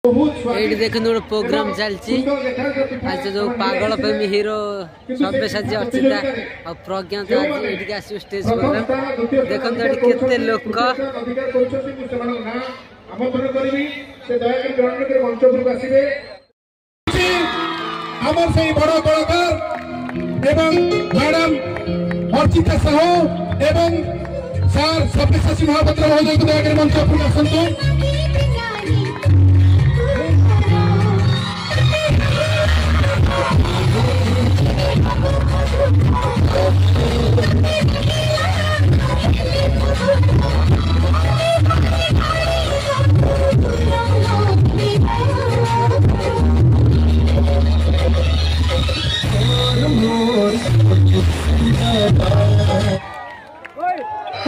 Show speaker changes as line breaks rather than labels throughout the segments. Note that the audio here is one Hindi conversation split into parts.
ये देखते गोटे प्रोग्राम चलती आज जो पागल प्रेमी हिरो सब्यसाची अर्चिता और प्रज्ञा तो आज ये आस स्टेज प्रोग्राम देखते केते लोक
आमर से बड़ कलाकार एवं मैडम अर्चिता साहू एवं सार सब्यसाची महापात्र महोदय को दयाकर मंच पर आसंतु।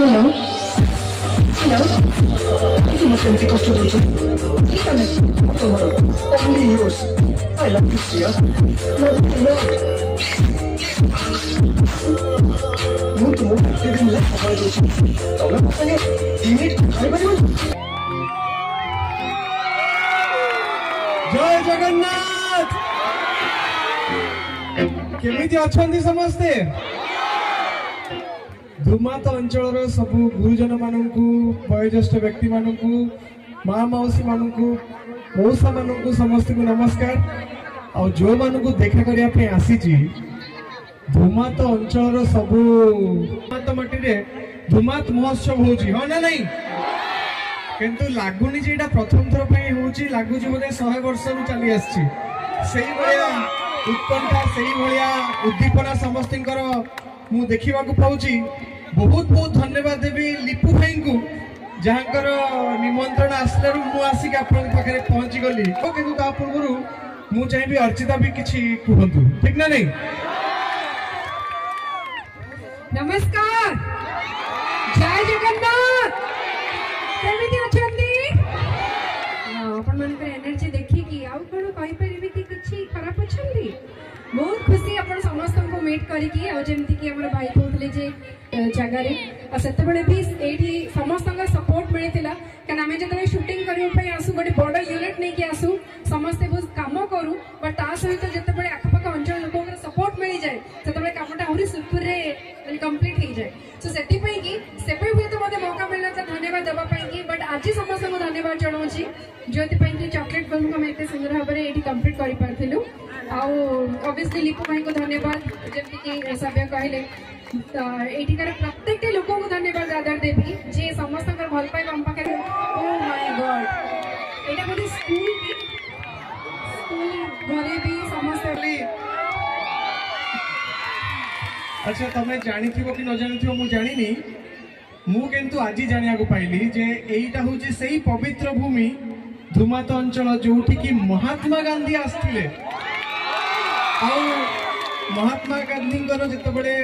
Hello? Hello? Itu macam si kostum itu. Kita ni tomorrow. Only yours. I love this year. No. Muito. Ele me leva para isso. Tahu lah apa ni? Ini hari baru.
जय जगन्नाथ केमिति अछंती समस्ते धुमात अंचल सब गुरुजन मानू वयोज्येष्ठ व्यक्ति मानू माँ मौसी मानू मौसा मानू समस्त को नमस्कार आ जो मानू देखा करने आसी धुमात अंचल सब धुमात मटी धुमात महोत्सव हो ना नहीं किंतु लगुनि जे प्रथम थर पे लगुच बोधे 100 वर्ष चली आसी उत्कंठा से उद्दीपना समस्त मु देखा पाऊँ बहुत बहुत धन्यवाद देवी लिपू भाई को जहाँकर निमंत्रण आसलू मुसिक पाखे पहुंची गली कि पूर्व मु चाहिए अर्चिता भी किसी कहतु ठीक ना नहीं।
नमस्कार जय जगन्नाथ केमिति अछंती आपण मानकर एनर्जी देखि कि आउ कोन कहि परिबे कि किछि खराब अछंती बहुत खुशी अपन समस्त को मीट करिकी आ जेमति कि हमर भाई कहतले जे जगह रे आ सेते बळे भी एठी समस्त का सपोर्ट मिलितिला कन हमें जतरे शूटिंग करियो पे आसु गोटे बड़ यूनिट नै कि आसु समस्त बहुत काम करू बट ता सहित जते बळे आखपाख अंचल लोक का सपोर्ट मिलि जाय सेते बळे कामटा आहुरी सुपर रे कंप्लीट हो जाए सो सेति पई कि सेपे हुए तो मते मौका मिलना था धन्यवाद देबा पई कि बट आज समस्त को धन्यवाद जणाउची जोति पई कि चॉकलेट फिल्म को एते सुंदर भाबरे एठी कंप्लीट करि पारथिलु आ ऑब्वियसली लिपू भाई को धन्यवाद जेमति कि सभ्य कहले एठिकार प्रत्येक लोक को धन्यवाद आदर देवी जे समस्त भल पाई हम पाखे ओ माय गॉड एटा बोली स्कूल घरे भी समस्त
अच्छा तमें जानी कि न जानी मु जानी मु किंतु आज जानिया को पाइली जे एटा होची सही पवित्र भूमि धुमात अंचल जोठी कि महात्मा गांधी आस्थिले आ महात्मा गांधी जिते बड़े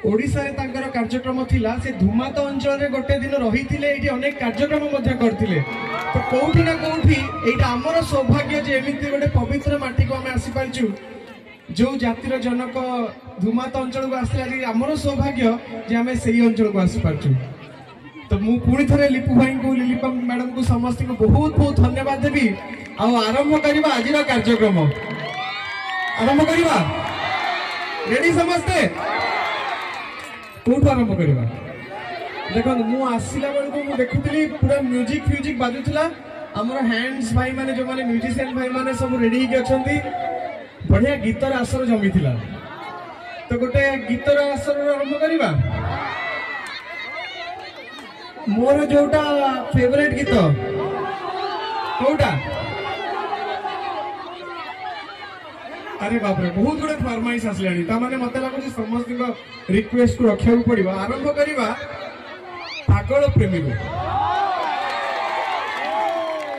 ओडिशा रे तांकर कार्यक्रम थिला से धुमात अंचल रे गोटे दिन रही अनेक कार्यक्रम करथिले तो कोठी ना कोठी एटा हमर सौभाग्य जे एमिति गोटे पवित्र माटी को हमें आसी पारचु जो जातिर जनक धुमात अंचल को आसला आमर सौभाग्य जे आम से अंचल को आसी पारचु तो मु पुणी थे लिपू भाई को लिलिपा मैडम को समस्त को बहुत बहुत धन्यवाद देवी आरंभ करवा आज कार्यक्रम आरंभ करवा रेडी समस्ते कौट आरंभ करवा देखो मु आसला बेलू मुझे देखुली पूरा म्यूजिक फ्यूजिक बाजुला आमर हैंड्स भाई माने जो माने म्यूजिशियन भाई माने सब रेडी होती बढ़िया गीतर आसर जमी थिला तो गोटे गीतर आसर आरंभ करवा मोर जोटा फेवरेट गीत कोटा अरे बाप रे बहुत गुड़े फरमाइश आसलानी तामाने मते लागो समस्त रिक्वेस्ट को रखा पड़ो आरंभ करवा पागल प्रेमी को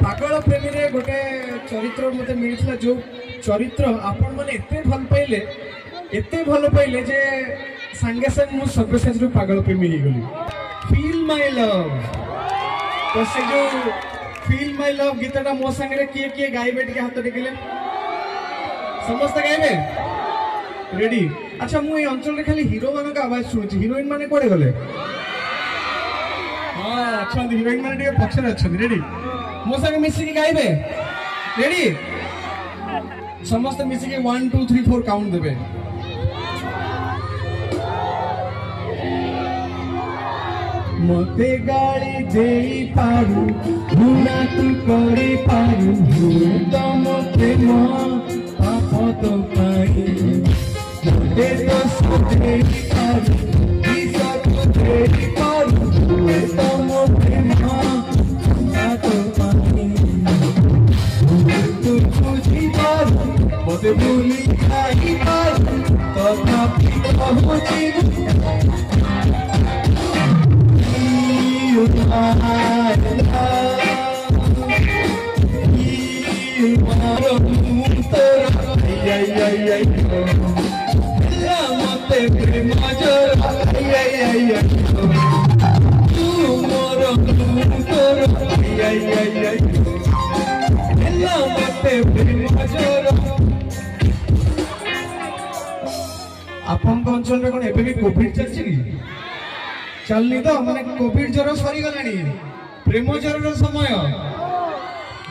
पागल प्रेमी रे गोटे चरित्र मते मिलथिला जो चरित्र आपण माने एते भल पाइले जे संगे संग मु सब्यसाची पागल प्रेमी हो गली फील माय लव तो से जो फील माय लव गीतटा मो संगे किए किए गाइबे टिके हाथ टेकिले समस्त गाइबे रेडी अच्छा मु ए अंचल रे खाली हीरो मान का आवाज सुनुची हीरोइन माने कोडे गले हां अच्छा हीरोइन माने टिके पछरे अछन रेडी मो संगे मिसी की गाइबे रेडी समस्त मिसिके 1 2 3 4 काउंट देबे मते गाड़ी देई पारू गुना तू करी पारू तम प्रेम पाप तो पाई मते तो सुदेई पारू किस को देई पारू तम प्रेम पाप तो पाई तू बुझी पारू मते भूली खाई पारू तथापि पहुंची मते प्रेम आपन अंचल में कौन एबे भी कोविड चलछि कि चलनी तो माने कोविड ज्वर सरी गलानी प्रेम ज्वर समय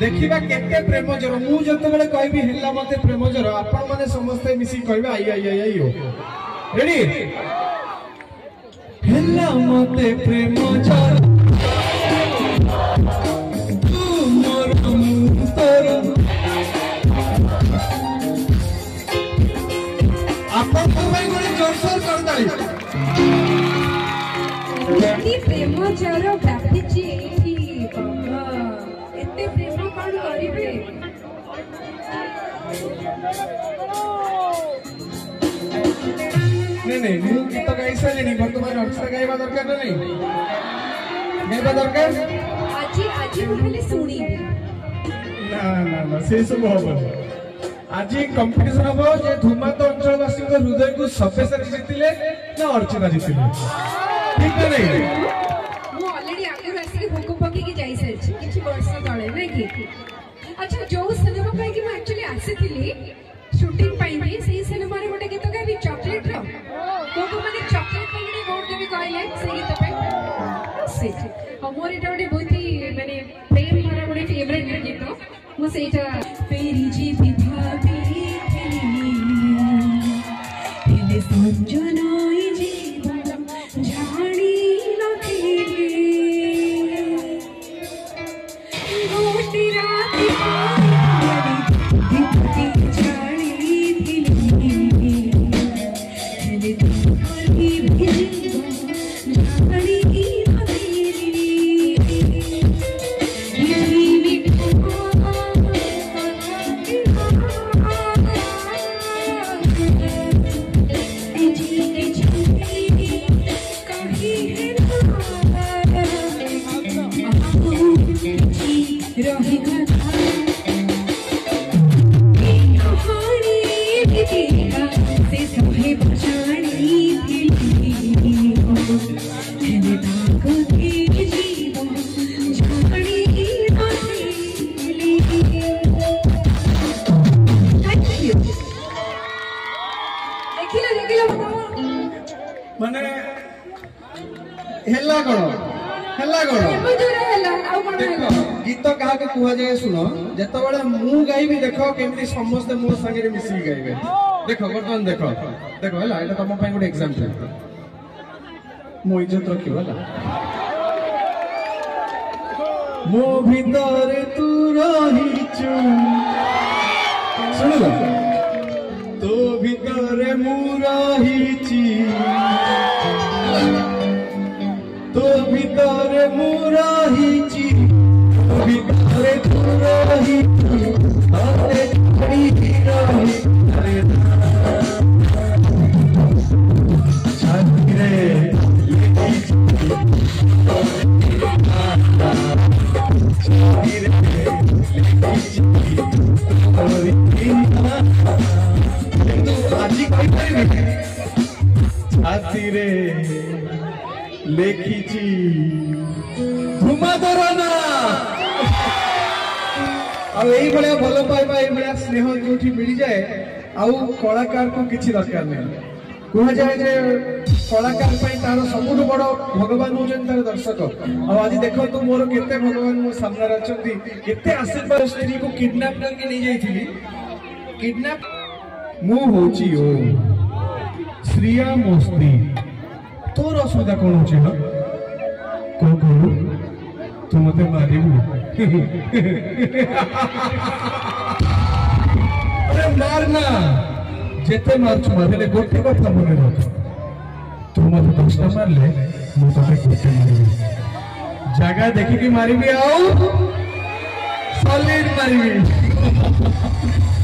देखिबा केते प्रेम ज्वर मु जते बेले कहबी हिल्ला मते प्रेम ज्वर आपण माने समस्त मिसी कहबे आई आई आई आई हो रेडी हिल्ला मते प्रेम ज्वर तू मोर मुंतर आपण को भाई गोले जोर जोर कर दाई
एती प्रेम ज्वर व्यापिची एठी बाबा एते प्रेम कोन करिबे
नहीं मु गीत गाई सारे बर्तमान अर्चना गाइबा दरकार नहीं गाइबा दरकार
आजी आजी मु खाली सुनी
ना ना ना से सब हो आज कंपटीशन हम जे धुमात अंचलवासी हृदय को सफेसर जीतिले ना अर्चना जीतिले ठीक है नहीं
मु ऑलरेडी आगे आसी भूक पकी की जाई सर किछि वर्ष तळे नै की अच्छा जो सिनेमा पे कि मैं एक्चुअली आसीथिली शूटिंग पाई भी सही सिनेमा रे गोटे गीत गाबी चॉकलेट रो को माने चॉकलेट पे गडी वोट देबी कहले सही गीत पे से हमर एटा गोटे बहुत ही माने प्रेम मारा गोटे फेवरेट गीत मु सेटा फेरी जी विभाबी हेले संजनाई जीवन जानी नथिले गोटी राती पारी दीपती जानी थिले हेले तुम्हारी जीवन जानी नथिले यही
माने हेला कोन देखो गीत कहा के कुहा जाए सुनो जत बळे मु गाइबी देखो केमती समस्त मो संगे रे मिसी गाइबे देखो बर्तमान देखो देखो हला एटा तम पय गुड एग्जांपल मो इज्जत रखियो हला मो भीतर तू रहिचु सुनो तो भीतर मु रहिची तो भीतर मु रहिची तो भीतर तू रहिची अरे छड़ी रही अरे छाती रे छातीरे लेखिची धुमाधरना यही भाया भल पाइबा यही स्नेह जो मिल जाए आउ कलाकार को किसी दरकार नहीं कह जाए जे कलाकार तार सबुठ बड़ भगवान हूँ तार दर्शक आज देखो मोर केते भगवान मो सामने अच्छा केते आशीर्वाद स्त्री को किडनैप करके नहीं जाइली किडनैप मु होची ओम श्रिया मो स्त्री तोर असुविधा कौन हो कौन कहू तू मत मारिबू अरे मारना जेते मारछु मारे गोटे कथा मन रख तू मत 10टा मारले मु तते गोटे मारिबी जगह देखिकी मारिबी आउ सॉलिड मारिबी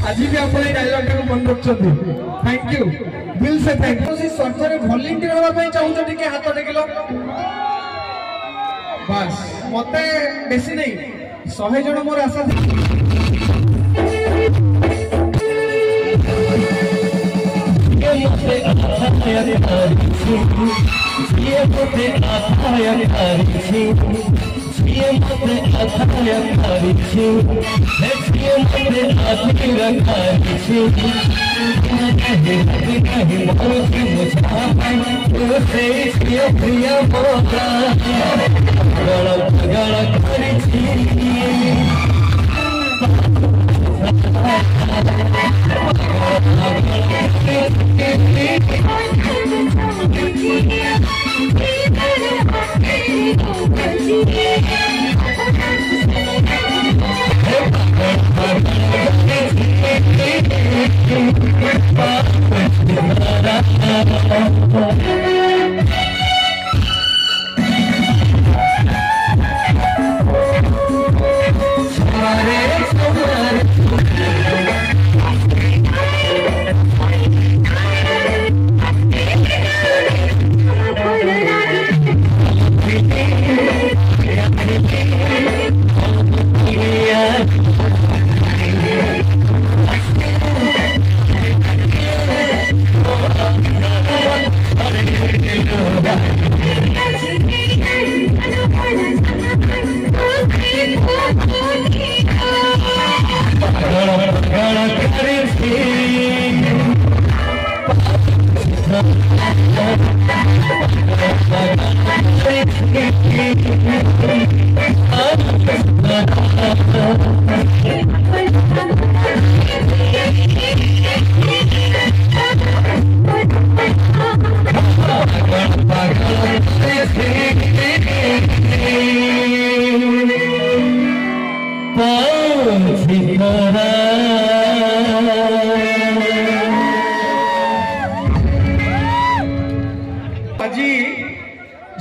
आज भी आप डायलॉग को मन रखछथि थैंक यू दिल से थैंक यू सी सरकार वॉलंटियर होबा पई चाहू टिके हाथ टेकिलो बस मते बेसी नहीं 100 जण मोर आशा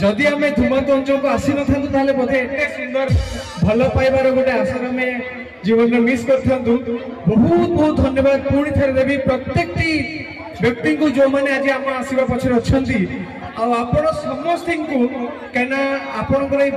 जदि आम धूमत अंचल को आसी ना बोधे एते सुंदर भल पाइबार गोटे आशा आम जीवन में मिस कर बहुत बहुत धन्यवाद पुणी थे देवी प्रत्येक व्यक्ति को जो मैंने आज आम आसवा पचर अच्छा आपण समस्त को कहीं